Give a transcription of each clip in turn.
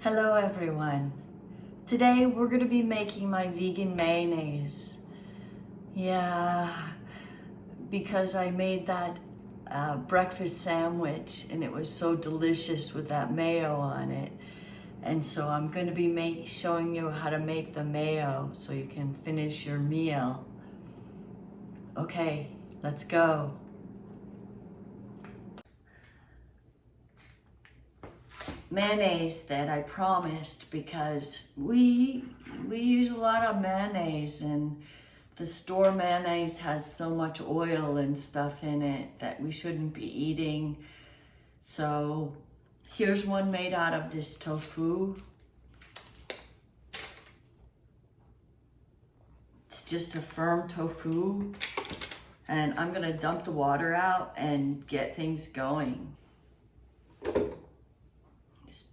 Hello everyone. Today we're going to be making my vegan mayonnaise. Yeah, because I made that breakfast sandwich and it was so delicious with that mayo on it. And so I'm going to be showing you how to make the mayo so you can finish your meal. Okay, let's go. Mayonnaise that I promised, because we use a lot of mayonnaise, and the store mayonnaise has so much oil and stuff in it that we shouldn't be eating. So here's one made out of this tofu. It's just a firm tofu, and I'm gonna dump the water out and get things going.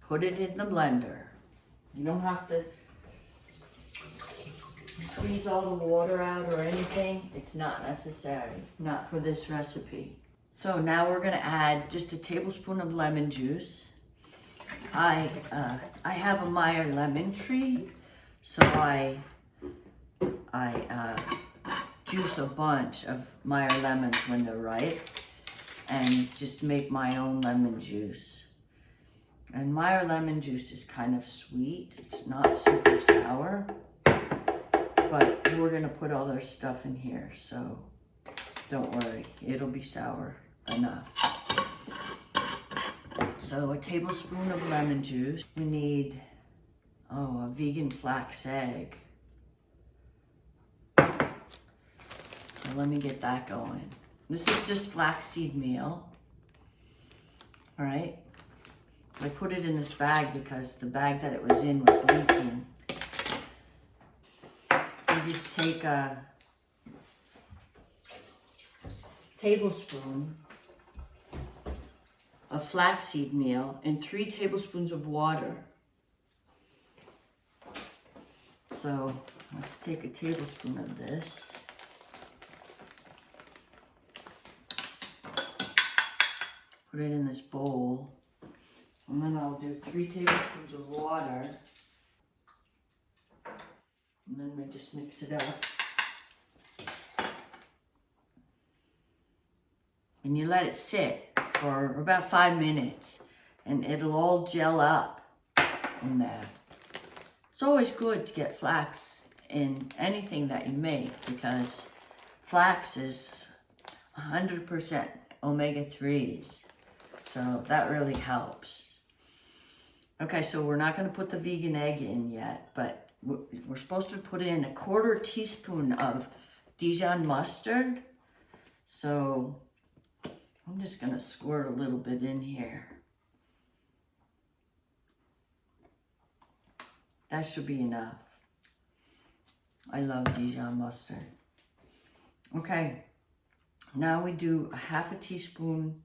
Put it in the blender. You don't have to squeeze all the water out or anything. It's not necessary, not for this recipe. So now we're gonna add just a tablespoon of lemon juice. I have a Meyer lemon tree, so I juice a bunch of Meyer lemons when they're ripe and just make my own lemon juice. And Meyer lemon juice is kind of sweet. It's not super sour, but we're gonna put all their stuff in here, so don't worry, it'll be sour enough. So a tablespoon of lemon juice. We need, a vegan flax egg. So let me get that going. This is just flaxseed meal, all right? I put it in this bag because the bag that it was in was leaking. You just take a tablespoon of flaxseed meal and 3 tablespoons of water. So let's take a tablespoon of this. Put it in this bowl. And then I'll do 3 tablespoons of water. And then we just mix it up. And you let it sit for about 5 minutes, and it'll all gel up in there. It's always good to get flax in anything that you make, because flax is 100% omega-3s. So that really helps. Okay, so we're not going to put the vegan egg in yet, but we're supposed to put in a 1/4 teaspoon of Dijon mustard. So I'm just going to squirt a little bit in here. That should be enough. I love Dijon mustard. Okay, now we do a 1/2 teaspoon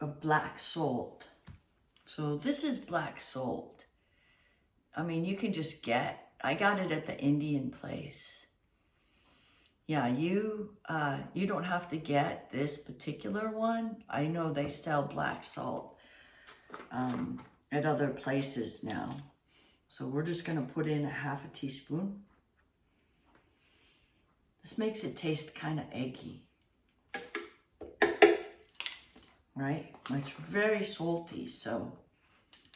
of black salt. So this is black salt. I mean, you can just I got it at the Indian place. Yeah, you don't have to get this particular one. I know they sell black salt at other places now. So we're just gonna put in a 1/2 teaspoon. This makes it taste kind of eggy. Right? It's very salty, so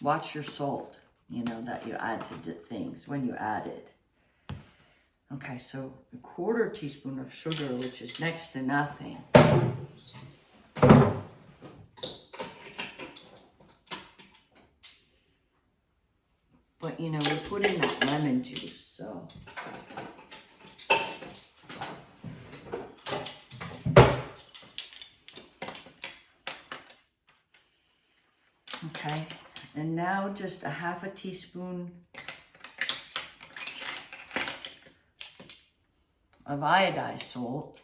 watch your salt, that you add to the things when you add it. Okay, so a 1/4 teaspoon of sugar, which is next to nothing. But, we put in that lemon juice, so. Okay, and now just a 1/2 teaspoon of iodized salt.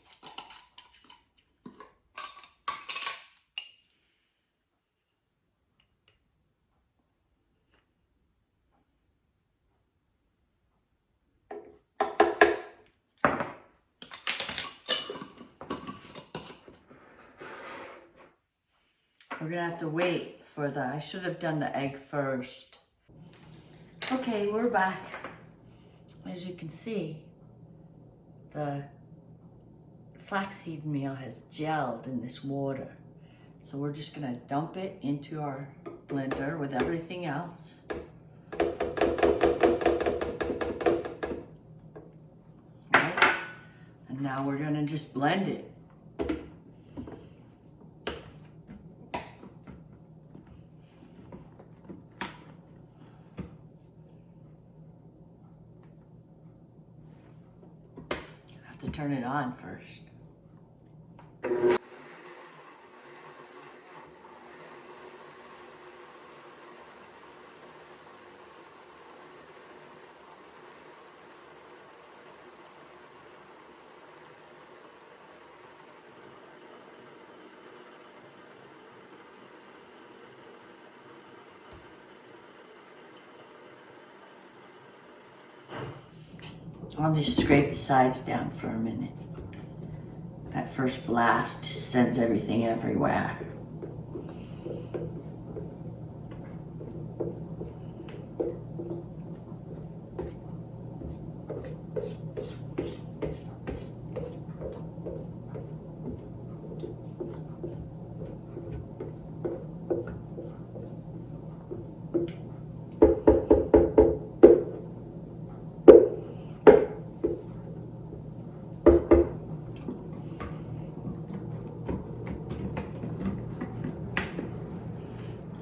We're gonna have to wait for I should have done the egg first. Okay, we're back. As you can see, the flaxseed meal has gelled in this water. So we're just gonna dump it into our blender with everything else. Right? And now we're gonna just blend it. Have to turn it on first. I'll just scrape the sides down for a minute. That first blast just sends everything everywhere.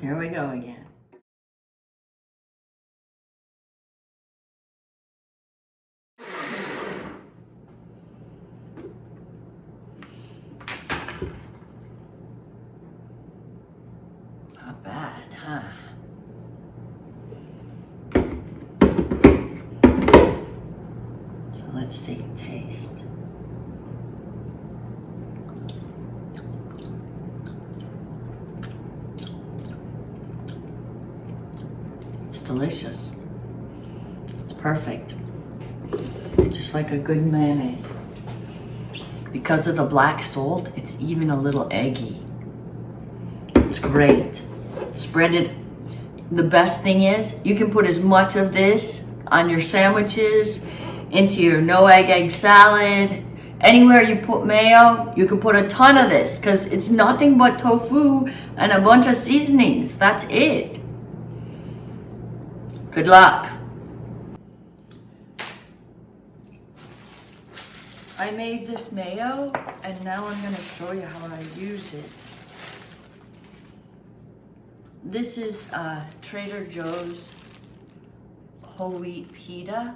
Here we go again. Not bad, huh? So let's take a taste. Delicious. It's perfect. Just like a good mayonnaise. Because of the black salt, it's even a little eggy. It's great. Spread it. The best thing is, you can put as much of this on your sandwiches, into your no egg salad. Anywhere you put mayo, you can put a ton of this because it's nothing but tofu and a bunch of seasonings. That's it. Good luck. I made this mayo and now I'm going to show you how I use it. This is Trader Joe's whole wheat pita.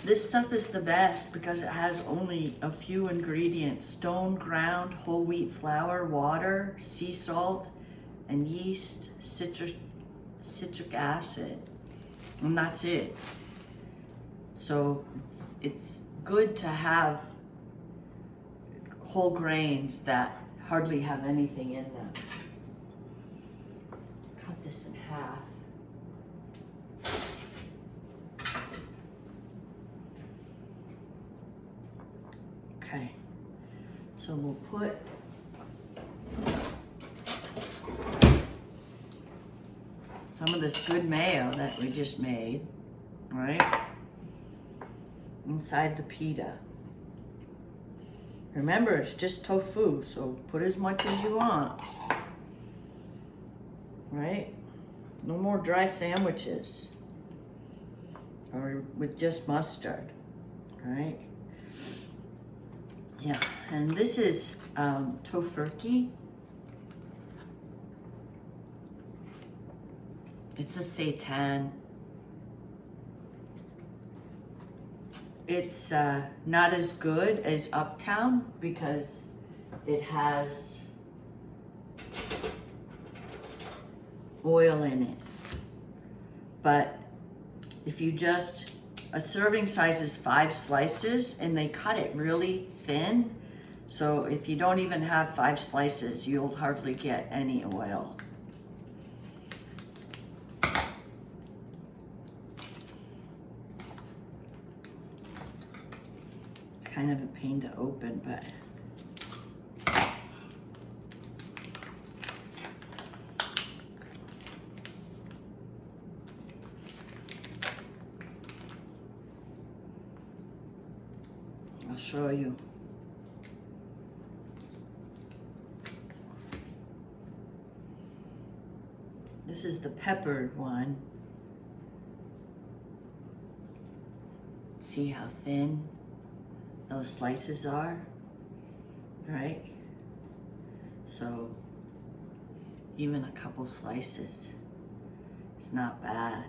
This stuff is the best because it has only a few ingredients: stone ground whole wheat flour, water, sea salt, and yeast, citric acid, and that's it. So it's good to have whole grains that hardly have anything in them. Cut this in half. Okay, so we'll put some of this good mayo that we just made, right, inside the pita. Remember, it's just tofu, so put as much as you want, right? No more dry sandwiches or with just mustard, right? Yeah, and this is tofurkey. It's a seitan. It's not as good as Uptown because it has oil in it. But if you just, a serving size is 5 slices and they cut it really thin. So if you don't even have 5 slices, you'll hardly get any oil. kind of a pain to open, but I'll show you. This is the peppered one. See how thin those slices are, right? So even a couple slices, it's not bad.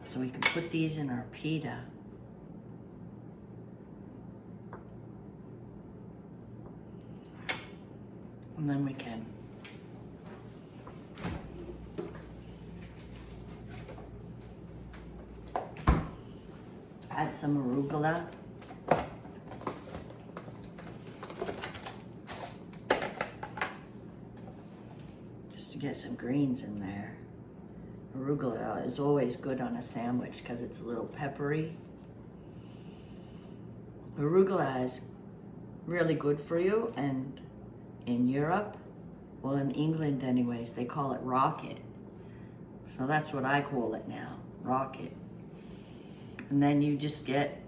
So we can put these in our pita. And then we can add some arugula. Just to get some greens in there. Arugula is always good on a sandwich because it's a little peppery. Arugula is really good for you, and in Europe, well, in England anyways, they call it rocket. So that's what I call it now, rocket. And then you just get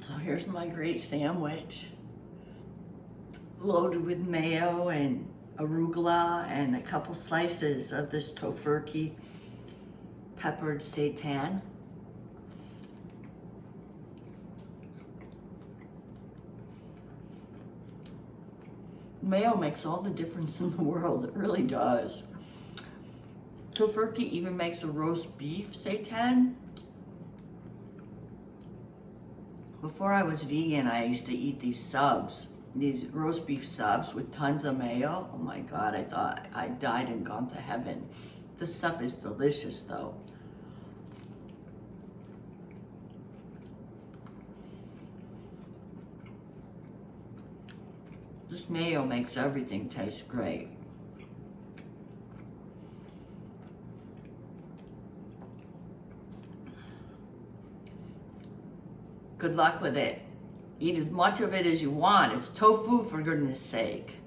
so here's my great sandwich, loaded with mayo and arugula and a couple slices of this tofurkey peppered seitan. Mayo makes all the difference in the world, it really does. Tofurkey even makes a roast beef seitan. Before I was vegan, I used to eat these subs, these roast beef subs with tons of mayo. Oh my God, I thought I died and gone to heaven. This stuff is delicious though. This mayo makes everything taste great. Good luck with it. Eat as much of it as you want. It's tofu, for goodness sake.